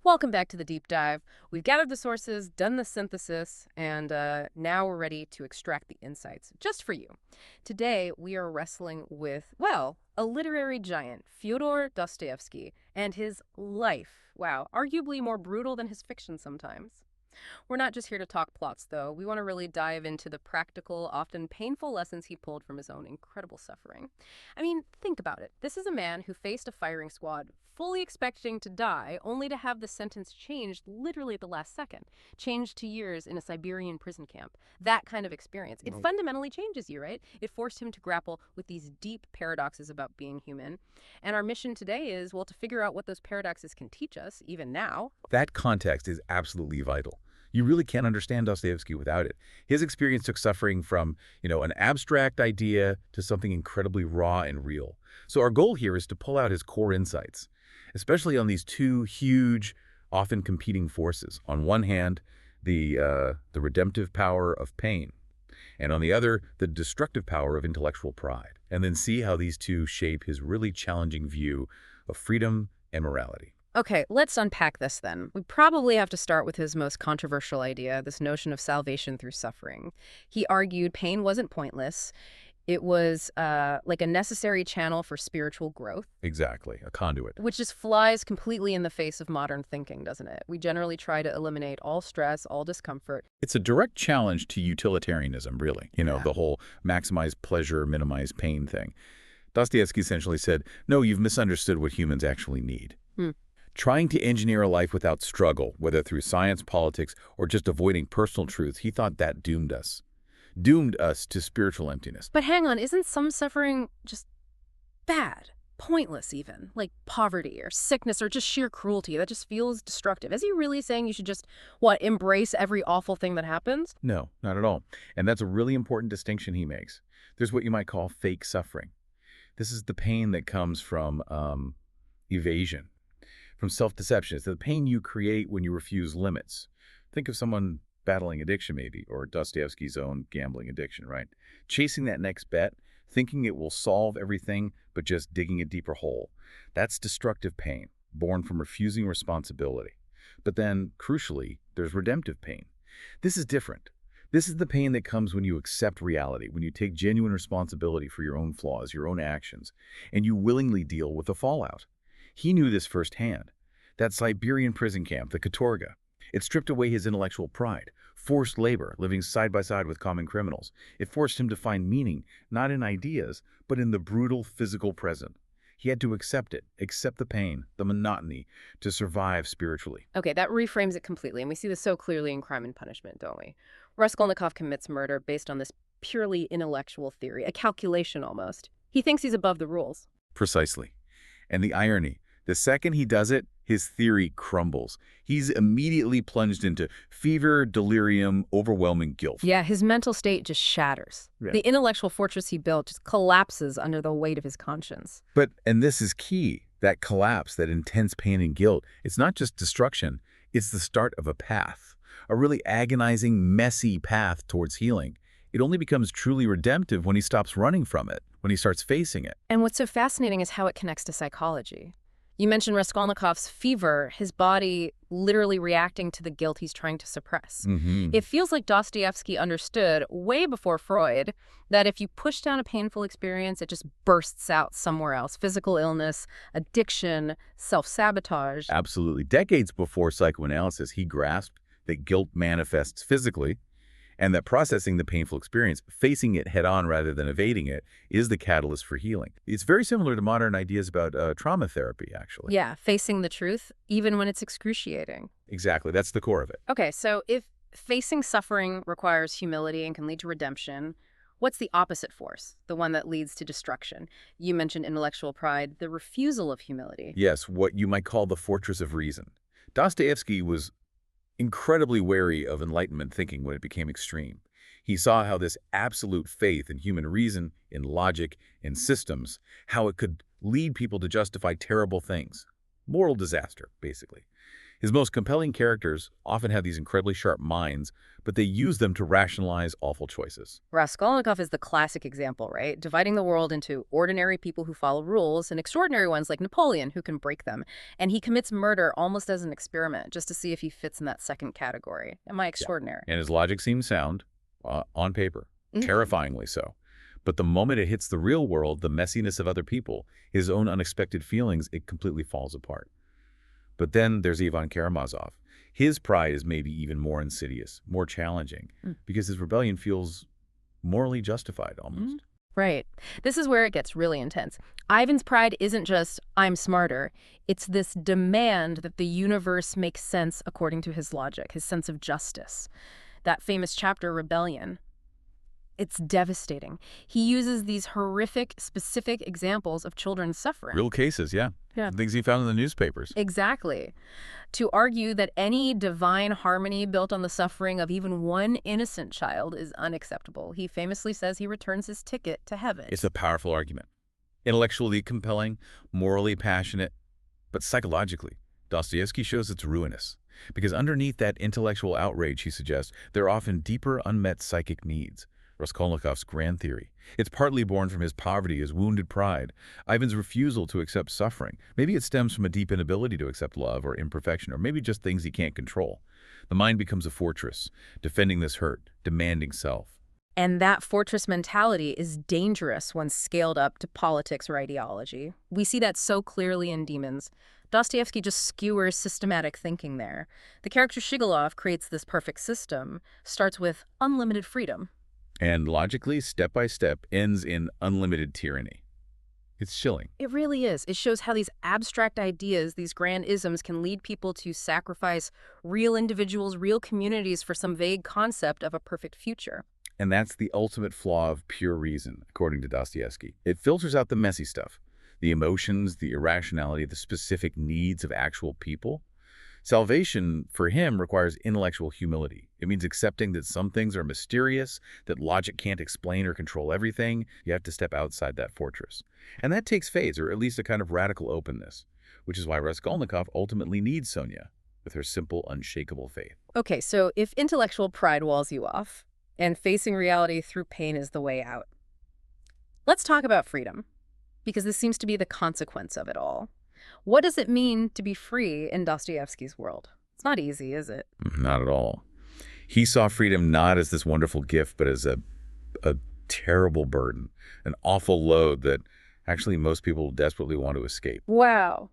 Welcome back to the deep dive. We've gathered the sources, done the synthesis, and now we're ready to extract the insights just for you. Today, we are wrestling with, well, a literary giant, Fyodor Dostoevsky, and his life. Wow, arguably more brutal than his fiction sometimes. We're not just here to talk plots, though. We want to really dive into the practical, often painful lessons he pulled from his own incredible suffering. I mean, think about it. This is a man who faced a firing squad, fully expecting to die, only to have the sentence changed literally at the last second, changed to years in a Siberian prison camp. That kind of experience. It fundamentally changes you, right? It forced him to grapple with these deep paradoxes about being human. And our mission today is, well, to figure out what those paradoxes can teach us, even now. That context is absolutely vital. You really can't understand Dostoevsky without it. His experience took suffering from, an abstract idea to something incredibly raw and real. So our goal here is to pull out his core insights, especially on these two huge, often competing forces. On one hand, the redemptive power of pain, and on the other, the destructive power of intellectual pride. And then see how these two shape his really challenging view of freedom and morality. Okay, let's unpack this then. We probably have to start with his most controversial idea, this notion of salvation through suffering. He argued pain wasn't pointless. It was like a necessary channel for spiritual growth. Exactly, a conduit. Which just flies completely in the face of modern thinking, doesn't it? We generally try to eliminate all stress, all discomfort. It's a direct challenge to utilitarianism, really. The whole maximize pleasure, minimize pain thing. Dostoevsky essentially said, no, you've misunderstood what humans actually need. Trying to engineer a life without struggle, whether through science, politics, or just avoiding personal truths, he thought that doomed us to spiritual emptiness. But hang on, isn't some suffering just bad, pointless even, like poverty or sickness or just sheer cruelty? That just feels destructive. Is he really saying you should just, embrace every awful thing that happens? No, not at all. And that's a really important distinction he makes. There's what you might call fake suffering. This is the pain that comes from evasion, from self-deception. It's the pain you create when you refuse limits. Think of someone battling addiction maybe, or Dostoevsky's own gambling addiction, right? Chasing that next bet, thinking it will solve everything, but just digging a deeper hole. That's destructive pain, born from refusing responsibility. But then, crucially, there's redemptive pain. This is different. This is the pain that comes when you accept reality, when you take genuine responsibility for your own flaws, your own actions, and you willingly deal with the fallout. He knew this firsthand. That Siberian prison camp, the katorga, it stripped away his intellectual pride, forced labor, living side by side with common criminals. It forced him to find meaning, not in ideas, but in the brutal physical present. He had to accept it, accept the pain, the monotony, to survive spiritually. Okay, that reframes it completely, and we see this so clearly in Crime and Punishment, don't we? Raskolnikov commits murder based on this purely intellectual theory, a calculation almost. He thinks he's above the rules. Precisely. And the irony, the second he does it, his theory crumbles. He's immediately plunged into fever, delirium, overwhelming guilt. Yeah, his mental state just shatters. Yeah. The intellectual fortress he built just collapses under the weight of his conscience. And this is key, that collapse, that intense pain and guilt. It's not just destruction, it's the start of a path, a really agonizing, messy path towards healing. It only becomes truly redemptive when he stops running from it, when he starts facing it. And what's so fascinating is how it connects to psychology. You mentioned Raskolnikov's fever, his body literally reacting to the guilt he's trying to suppress. It feels like Dostoevsky understood, way before Freud, that if you push down a painful experience, it just bursts out somewhere else. Physical illness, addiction, self-sabotage. Absolutely. Decades before psychoanalysis, he grasped that guilt manifests physically, and that processing the painful experience, facing it head-on rather than evading it, is the catalyst for healing. It's very similar to modern ideas about trauma therapy, actually. Yeah, facing the truth, even when it's excruciating. Exactly. That's the core of it. Okay, so if facing suffering requires humility and can lead to redemption, what's the opposite force, the one that leads to destruction? You mentioned intellectual pride, the refusal of humility. Yes, what you might call the fortress of reason. Dostoevsky was incredibly wary of Enlightenment thinking when it became extreme. He saw how this absolute faith in human reason, in logic, in systems, how it could lead people to justify terrible things. Moral disaster, basically. His most compelling characters often have these incredibly sharp minds, but they use them to rationalize awful choices. Raskolnikov is the classic example, right? Dividing the world into ordinary people who follow rules and extraordinary ones like Napoleon who can break them. And he commits murder almost as an experiment just to see if he fits in that second category. Am I Yeah. extraordinary? And his logic seems sound, on paper, Mhm. terrifyingly so. But the moment it hits the real world, the messiness of other people, his own unexpected feelings, it completely falls apart. But then there's Ivan Karamazov. His pride is maybe even more insidious, more challenging, Mm. because his rebellion feels morally justified Mhm. almost. Right. This is where it gets really intense. Ivan's pride isn't just, I'm smarter. It's this demand that the universe makes sense according to his logic, his sense of justice. That famous chapter, Rebellion, it's devastating. He uses these horrific, specific examples of children suffering. Real cases, yeah. Yeah. Things he found in the newspapers. Exactly. To argue that any divine harmony built on the suffering of even one innocent child is unacceptable. He famously says he returns his ticket to heaven. It's a powerful argument. Intellectually compelling, morally passionate, but psychologically, Dostoevsky shows it's ruinous. Because underneath that intellectual outrage, he suggests, there are often deeper unmet psychic needs. Raskolnikov's grand theory. It's partly born from his poverty, his wounded pride, Ivan's refusal to accept suffering. Maybe it stems from a deep inability to accept love or imperfection, or maybe just things he can't control. The mind becomes a fortress, defending this hurt, demanding self. And that fortress mentality is dangerous when scaled up to politics or ideology. We see that so clearly in Demons. Dostoevsky just skewers systematic thinking there. The character Shigalov creates this perfect system, starts with unlimited freedom. And logically, step by step, ends in unlimited tyranny. It's chilling. It really is. It shows how these abstract ideas, these grand isms, can lead people to sacrifice real individuals, real communities for some vague concept of a perfect future. And that's the ultimate flaw of pure reason, according to Dostoevsky. It filters out the messy stuff, the emotions, the irrationality, the specific needs of actual people. Salvation, for him, requires intellectual humility. It means accepting that some things are mysterious, that logic can't explain or control everything. You have to step outside that fortress. And that takes faith, or at least a kind of radical openness, which is why Raskolnikov ultimately needs Sonia, with her simple, unshakable faith. Okay, so if intellectual pride walls you off, and facing reality through pain is the way out, let's talk about freedom, because this seems to be the consequence of it all. What does it mean to be free in Dostoevsky's world? It's not easy, is it? Not at all. He saw freedom not as this wonderful gift, but as a terrible burden, an awful load that actually most people desperately want to escape. Wow.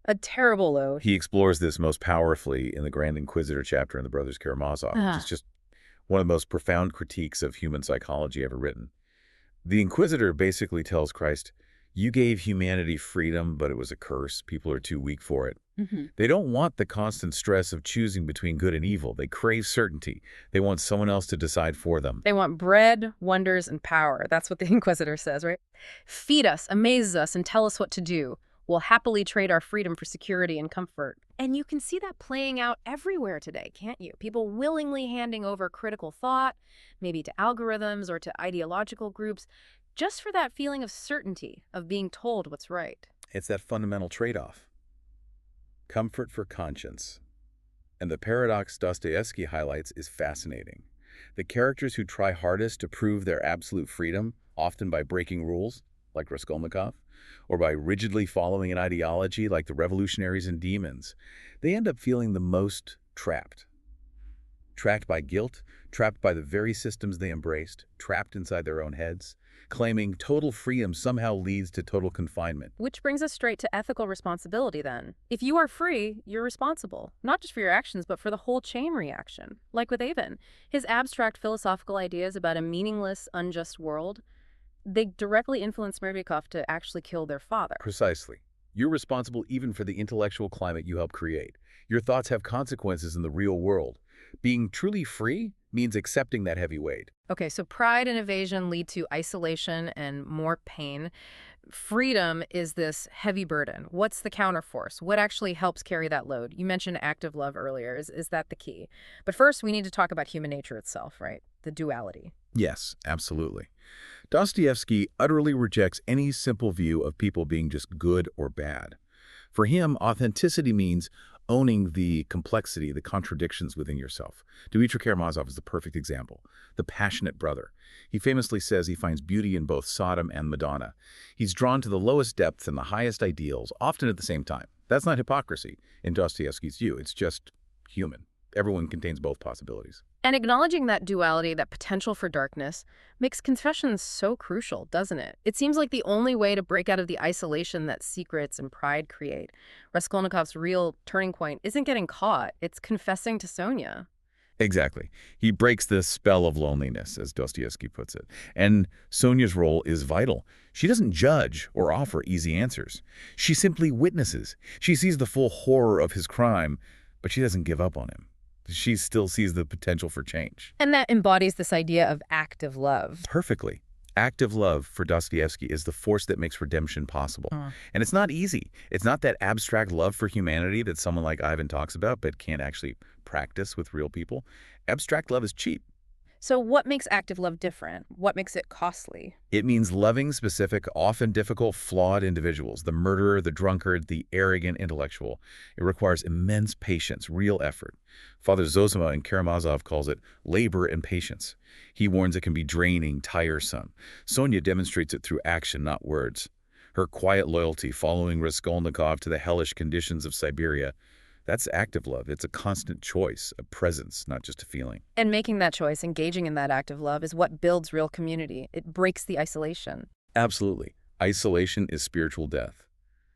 A terrible load. He explores this most powerfully in the Grand Inquisitor chapter in The Brothers Karamazov, which is just one of the most profound critiques of human psychology ever written. The Inquisitor basically tells Christ, you gave humanity freedom, but it was a curse. People are too weak for it. They don't want the constant stress of choosing between good and evil. They crave certainty. They want someone else to decide for them. They want bread, wonders, and power. That's what the Inquisitor says, right? Feed us, amaze us, and tell us what to do. We'll happily trade our freedom for security and comfort. And you can see that playing out everywhere today, can't you? People willingly handing over critical thought, maybe to algorithms or to ideological groups, just for that feeling of certainty, of being told what's right. It's that fundamental trade-off. Comfort for conscience. And the paradox Dostoevsky highlights is fascinating. The characters who try hardest to prove their absolute freedom, often by breaking rules, like Raskolnikov, or by rigidly following an ideology like the revolutionaries and demons, they end up feeling the most trapped. Trapped by guilt, trapped by the very systems they embraced, trapped inside their own heads, claiming total freedom somehow leads to total confinement. Which brings us straight to ethical responsibility then. If you are free, you're responsible, not just for your actions, but for the whole chain reaction. Like with Avon, his abstract philosophical ideas about a meaningless, unjust world, they directly influence Merdvikov to actually kill their father. Precisely. You're responsible even for the intellectual climate you help create. Your thoughts have consequences in the real world. Being truly free means accepting that heavy weight. Okay, so pride and evasion lead to isolation and more pain. Freedom is this heavy burden. What's the counterforce? What actually helps carry that load? You mentioned active love earlier. Is that the key? But first, we need to talk about human nature itself, right? The duality. Yes, absolutely. Dostoevsky utterly rejects any simple view of people being just good or bad. For him, authenticity means owning the complexity, the contradictions within yourself. Dmitry Karamazov is the perfect example, the passionate brother. He famously says he finds beauty in both Sodom and Madonna. He's drawn to the lowest depths and the highest ideals, often at the same time. That's not hypocrisy, in Dostoevsky's view. It's just human. Everyone contains both possibilities. And acknowledging that duality, that potential for darkness, makes confessions so crucial, doesn't it? It seems like the only way to break out of the isolation that secrets and pride create. Raskolnikov's real turning point isn't getting caught, it's confessing to Sonia. Exactly. He breaks the spell of loneliness, as Dostoevsky puts it. And Sonia's role is vital. She doesn't judge or offer easy answers. She simply witnesses. She sees the full horror of his crime, but she doesn't give up on him. She still sees the potential for change. And that embodies this idea of active love. Perfectly. Active love for Dostoevsky is the force that makes redemption possible. And it's not easy. It's not that abstract love for humanity that someone like Ivan talks about but can't actually practice with real people. Abstract love is cheap. So what makes active love different? What makes it costly? It means loving specific, often difficult, flawed individuals, the murderer, the drunkard, the arrogant intellectual. It requires immense patience, real effort. Father Zosima in Karamazov calls it labor and patience. He warns it can be draining, tiresome. Sonia demonstrates it through action, not words. Her quiet loyalty, following Raskolnikov to the hellish conditions of Siberia, that's active love. It's a constant choice, a presence, not just a feeling. And making that choice, engaging in that active love, is what builds real community. It breaks the isolation. Absolutely. Isolation is spiritual death.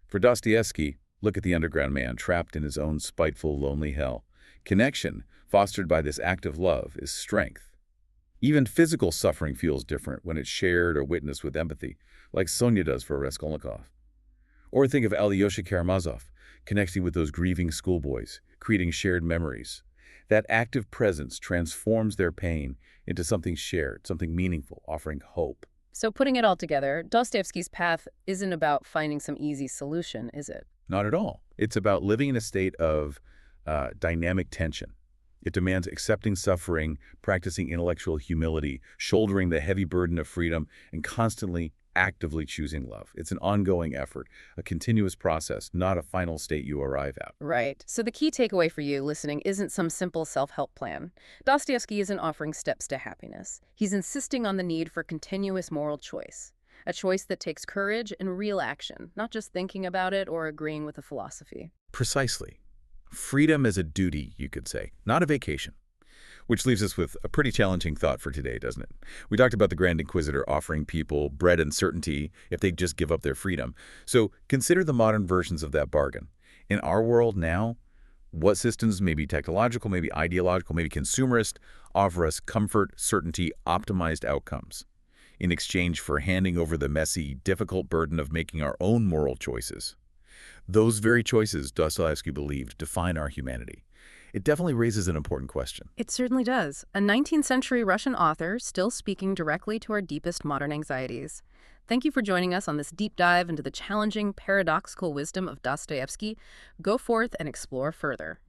For Dostoevsky, look at the underground man trapped in his own spiteful, lonely hell. Connection, fostered by this active love, is strength. Even physical suffering feels different when it's shared or witnessed with empathy, like Sonia does for Raskolnikov. Or think of Alyosha Karamazov, connecting with those grieving schoolboys, creating shared memories. That active presence transforms their pain into something shared, something meaningful, offering hope. So putting it all together, Dostoevsky's path isn't about finding some easy solution, is it? Not at all. It's about living in a state of dynamic tension. It demands accepting suffering, practicing intellectual humility, shouldering the heavy burden of freedom, and constantly actively choosing love. It's an ongoing effort, a continuous process, not a final state you arrive at. Right. So the key takeaway for you listening isn't some simple self-help plan. Dostoevsky isn't offering steps to happiness. He's insisting on the need for continuous moral choice, a choice that takes courage and real action, not just thinking about it or agreeing with a philosophy. Precisely. Freedom is a duty, you could say, not a vacation. Which leaves us with a pretty challenging thought for today, doesn't it? We talked about the Grand Inquisitor offering people bread and certainty if they just give up their freedom. So consider the modern versions of that bargain. In our world now, what systems, maybe technological, maybe ideological, maybe consumerist, offer us comfort, certainty, optimized outcomes in exchange for handing over the messy, difficult burden of making our own moral choices? Those very choices, Dostoevsky believed, define our humanity. It definitely raises an important question. It certainly does. A 19th century Russian author still speaking directly to our deepest modern anxieties. Thank you for joining us on this deep dive into the challenging, paradoxical wisdom of Dostoevsky. Go forth and explore further.